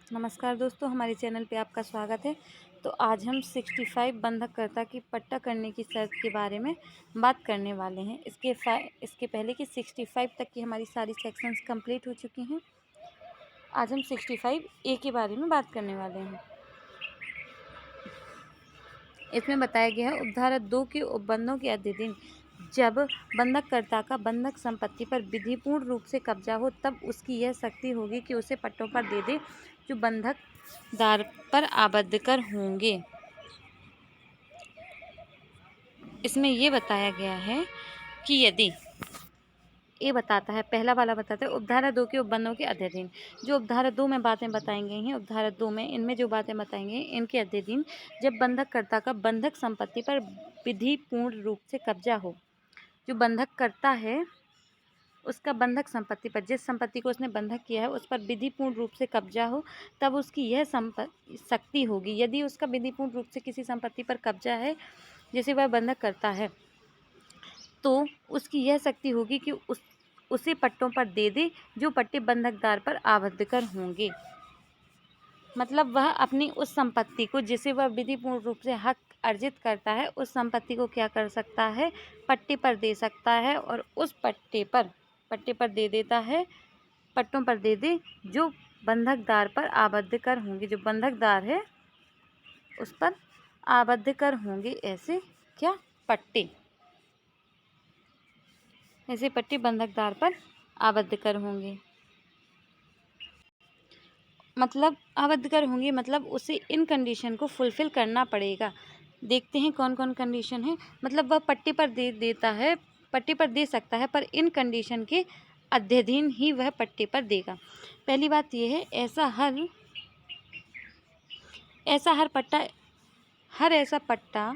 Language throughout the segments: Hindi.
नमस्कार दोस्तों, हमारे चैनल पे आपका स्वागत है। तो आज हम 65 बंधककर्ता की पट्टा करने की शर्त के बारे में बात करने वाले हैं। इसके पहले कि 65 तक की हमारी सारी सेक्शंस कंप्लीट हो चुकी हैं। आज हम 65 ए के बारे में बात करने वाले हैं। इसमें बताया गया है उपधारा 2 के उपबंधों के अधीन जब बंधककर्ता का बंधक संपत्ति पर विधिपूर्ण रूप से कब्जा हो तब उसकी यह शक्ति होगी कि उसे पट्टों पर दे दे जो बंधकदार पर आबद्ध कर होंगे। इसमें ये बताया गया है कि यदि ये बताता है, पहला वाला बताता है उपधारा 2 के उपबंधों के अधीन। जो उपधारा 2 में बातें बताई गई हैं, उपधारा 2 में इनमें जो बातें बताई गई इनके अधीन जब बंधककर्ता का बंधक संपत्ति पर विधिपूर्ण रूप से कब्जा हो। जो बंधक करता है उसका बंधक संपत्ति पर, जिस संपत्ति को उसने बंधक किया है उस पर विधिपूर्ण रूप से कब्जा हो तब उसकी यह शक्ति होगी। यदि उसका विधिपूर्ण रूप से किसी संपत्ति पर कब्जा है जिसे वह बंधक करता है तो उसकी यह शक्ति होगी कि उसे पट्टों पर दे दे जो पट्टे बंधकदार पर आबद्ध कर होंगे। मतलब वह अपनी उस संपत्ति को जिसे वह विधिपूर्ण रूप से हक अर्जित करता है उस संपत्ति को क्या कर सकता है, पट्टे पर दे सकता है और उस पट्टे पर दे देता है, पट्टों पर दे दे जो बंधकदार पर आबद्ध कर होंगे। जो बंधकदार है उस पर आबद्ध कर होंगे ऐसे पट्टे बंधकदार पर आबद्ध कर होंगे। मतलब आबद्ध कर होंगे मतलब उसे इन कंडीशन को फुलफिल करना पड़ेगा। देखते हैं कौन कौन कंडीशन है। मतलब वह पट्टे पर दे सकता है पर इन कंडीशन के अध्ययन ही वह पट्टे पर देगा। पहली बात यह है, ऐसा पट्टा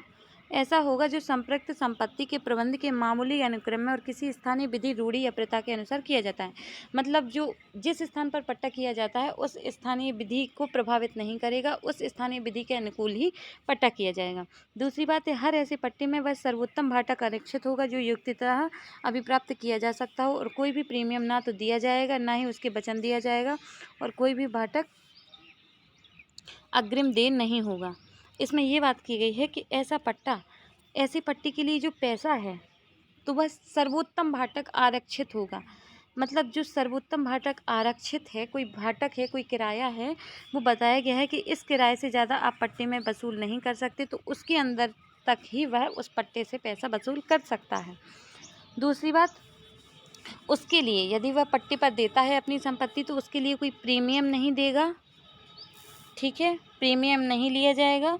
ऐसा होगा जो संप्रक्त संपत्ति के प्रबंध के मामूली अनुक्रम में और किसी स्थानीय विधि, रूढ़ि या प्रथा के अनुसार किया जाता है। मतलब जो जिस स्थान पर पट्टा किया जाता है उस स्थानीय विधि को प्रभावित नहीं करेगा, उस स्थानीय विधि के अनुकूल ही पट्टा किया जाएगा। दूसरी बात है, हर ऐसे पट्टे में वह सर्वोत्तम भाटक आरक्षित होगा जो युक्तितः अभिप्राप्त किया जा सकता हो और कोई भी प्रीमियम ना तो दिया जाएगा ना ही उसके वचन दिया जाएगा और कोई भी भाटक अग्रिम देय नहीं होगा। इसमें यह बात की गई है कि ऐसे पट्टे के लिए जो पैसा है तो वह सर्वोत्तम भाटक आरक्षित होगा। मतलब जो सर्वोत्तम भाटक आरक्षित है, कोई भाटक है, कोई किराया है, वो बताया गया है कि इस किराए से ज़्यादा आप पट्टे में वसूल नहीं कर सकते, तो उसके अंदर तक ही वह उस पट्टे से पैसा वसूल कर सकता है। दूसरी बात, उसके लिए यदि वह पट्टे पर देता है अपनी संपत्ति तो उसके लिए कोई प्रीमियम नहीं देगा। ठीक है, प्रीमियम नहीं लिया जाएगा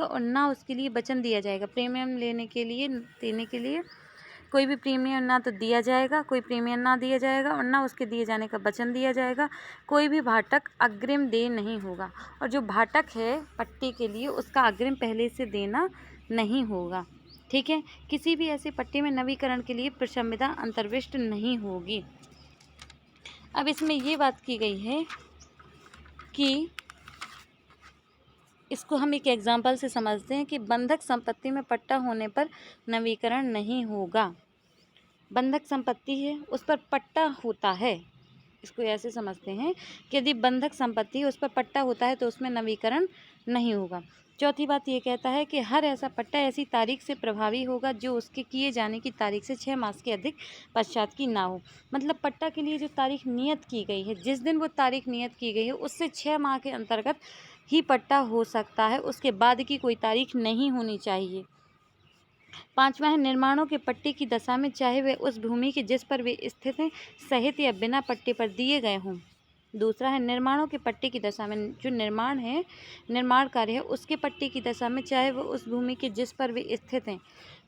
और ना उसके लिए वचन दिया जाएगा। प्रीमियम देने के लिए कोई भी प्रीमियम ना तो दिया जाएगा, कोई प्रीमियम ना दिया जाएगा और ना उसके दिए जाने का वचन दिया जाएगा। कोई भी भाटक अग्रिम देय नहीं होगा और जो भाटक है पट्टे के लिए उसका अग्रिम पहले से देना नहीं होगा। ठीक है, किसी भी ऐसे पट्टे में नवीकरण के लिए प्रशम्यता अंतर्विष्ट नहीं होगी। अब इसमें ये बात की गई है कि इसको हम एक एग्जाम्पल से समझते हैं कि बंधक संपत्ति में पट्टा होने पर नवीकरण नहीं होगा। बंधक संपत्ति है उस पर पट्टा होता है, इसको ऐसे समझते हैं कि यदि बंधक संपत्ति उस पर पट्टा होता है तो उसमें नवीकरण नहीं होगा। चौथी बात ये कहता है कि हर ऐसा पट्टा ऐसी तारीख से प्रभावी होगा जो उसके किए जाने की तारीख से 6 मास के अधिक पश्चात की ना हो। मतलब पट्टा के लिए जो तारीख नियत की गई है, जिस दिन वो तारीख नियत की गई है उससे 6 माह के अंतर्गत ही पट्टा हो सकता है, उसके बाद की कोई तारीख नहीं होनी चाहिए। पांचवा है, निर्माणों के पट्टे की दशा में चाहे वे उस भूमि के जिस पर वे स्थित हैं सहित या बिना पट्टे पर दिए गए हों। दूसरा है, निर्माणों के पट्टे की दशा में जो निर्माण कार्य है उसके पट्टे की दशा में चाहे वह उस भूमि के जिस पर वे स्थित हैं,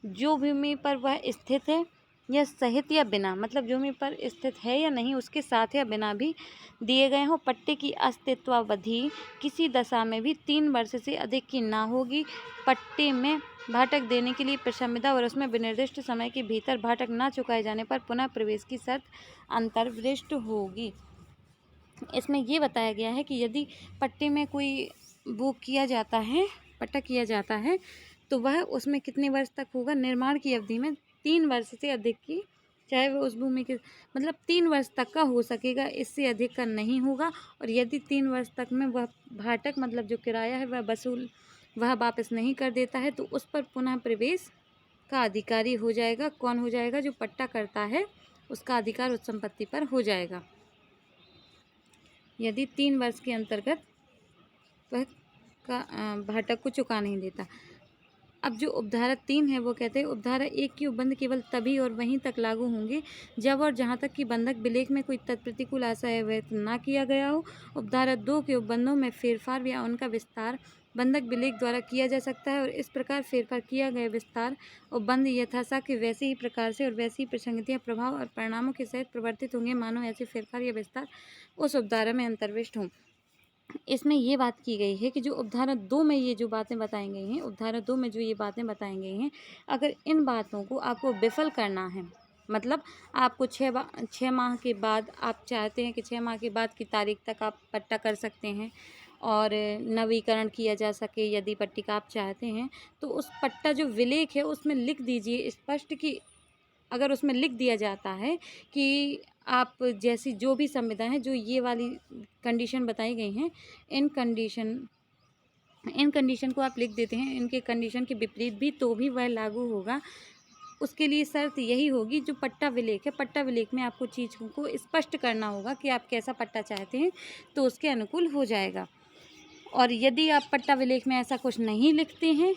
जो भूमि पर वह स्थित है या सहित या बिना, मतलब जो भूमि पर स्थित है या नहीं उसके साथ या बिना भी दिए गए हों, पट्टे की अस्तित्वावधि किसी दशा में भी 3 वर्ष से अधिक की ना होगी। पट्टे में भाटक देने के लिए प्रशम्यता और उसमें विनिर्दिष्ट समय के भीतर भाटक ना चुकाए जाने पर पुनः प्रवेश की शर्त अंतर्विष्ट होगी। इसमें ये बताया गया है कि यदि पट्टे में कोई पट्टा किया जाता है तो वह उसमें कितने वर्ष तक होगा, निर्माण की अवधि में 3 वर्ष से अधिक की चाहे वह उस भूमि के मतलब 3 वर्ष तक का हो सकेगा, इससे अधिक का नहीं होगा। और यदि 3 वर्ष तक में वह भाटक मतलब जो किराया है वह वापस नहीं कर देता है तो उस पर पुनः प्रवेश का अधिकारी हो जाएगा। कौन हो जाएगा? जो पट्टा करता है उसका अधिकार उस संपत्ति पर हो जाएगा, यदि 3 वर्ष के अंतर्गत वह भाटक को चुका नहीं देता। अब जो उपधारा 3 है वो कहते हैं उपधारा 1 की उपबंध केवल तभी और वहीं तक लागू होंगे जब और जहां तक कि बंधक विलेख में कोई तत्प्रतिकूल आशय व्यक्त ना किया गया हो। उपधारा 2 के उपबंधों में फेरफार या उनका विस्तार बंधक विलेख द्वारा किया जा सकता है और इस प्रकार फेरफार किया गया विस्तार उपबंध यथाशक्ति वैसे ही प्रकार से और वैसी प्रसंगतियाँ प्रभाव और परिणामों के सहित प्रवर्तित होंगे मानो ऐसे फेरफार या विस्तार उस उपधारा में अंतर्विष्ट हों। इसमें ये बात की गई है कि जो उपधारा 2 में ये जो बातें बताई गई हैं, उपधारा 2 में जो ये बातें बताई गई हैं, अगर इन बातों को आपको विफल करना है, मतलब आपको 6 माह के बाद आप चाहते हैं कि 6 माह के बाद की तारीख तक आप पट्टा कर सकते हैं और नवीकरण किया जा सके यदि पट्टिका आप चाहते हैं, तो उस पट्टा जो विलेख है उसमें लिख दीजिए स्पष्ट कि अगर उसमें लिख दिया जाता है कि आप जैसी जो भी संविदा है जो ये वाली कंडीशन बताई गई हैं, इन कंडीशन को आप लिख देते हैं, इनके कंडीशन के विपरीत भी तो भी वह लागू होगा। उसके लिए शर्त यही होगी जो पट्टा विलेख है, पट्टा विलेख में आपको चीज़ों को स्पष्ट करना होगा कि आप कैसा पट्टा चाहते हैं तो उसके अनुकूल हो जाएगा। और यदि आप पट्टा विलेख में ऐसा कुछ नहीं लिखते हैं,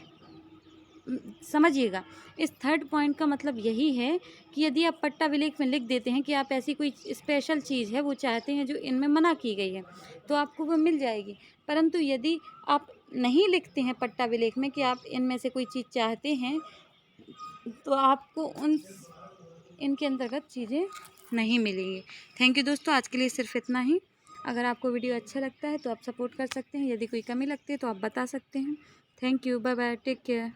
समझिएगा इस थर्ड पॉइंट का मतलब यही है कि यदि आप पट्टा विलेख में लिख देते हैं कि आप ऐसी कोई स्पेशल चीज़ है वो चाहते हैं जो इनमें मना की गई है तो आपको वो मिल जाएगी। परंतु यदि आप नहीं लिखते हैं पट्टा विलेख में कि आप इनमें से कोई चीज़ चाहते हैं तो आपको इनके अंतर्गत चीज़ें नहीं मिलेंगी। थैंक यू दोस्तों, आज के लिए सिर्फ इतना ही। अगर आपको वीडियो अच्छा लगता है तो आप सपोर्ट कर सकते हैं, यदि कोई कमी लगती है तो आप बता सकते हैं। Thank you, bye bye, take care.